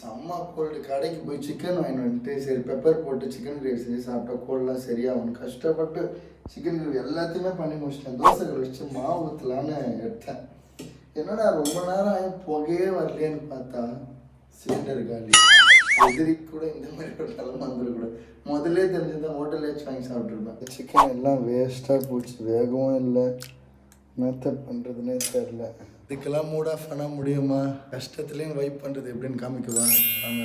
செம்ம கோல்டு. கடைக்கு போய் சிக்கன் வாங்கிட்டு வந்துட்டு சரி பெப்பர் போட்டு சிக்கன் கிரேவி செஞ்சு சாப்பிட்டா கோல்டெலாம் சரியாகும். கஷ்டப்பட்டு சிக்கன் கிரேவி எல்லாத்தையுமே பண்ணி முடிச்சிட்டேன். தோசைகள் வச்சு மாவு ஊற்றலான்னு எடுத்தேன். என்னடா ரொம்ப நேரம் ஆகி புகையே வரலேன்னு பார்த்தா சிலிண்டர் காலி. எதிரி கூட இந்த மாதிரி ஒரு நிலம வந்துடக்கூடாது. முதல்ல தெரிஞ்சுதான் ஹோட்டல்லேயே வாங்கி சாப்பிட்ருப்பேன். சிக்கன் எல்லாம் வேஸ்ட்டாக போச்சு. வேகவும் இல்லை, என்னத்த பண்ணுறதுனே தெரில. இதுக்கெல்லாம் மூட் ஆஃப் பண்ண முடியுமா? கஷ்டத்துலேயும் வைப் பண்ணுறது எப்படின்னு காமிக்குவா வாங்க.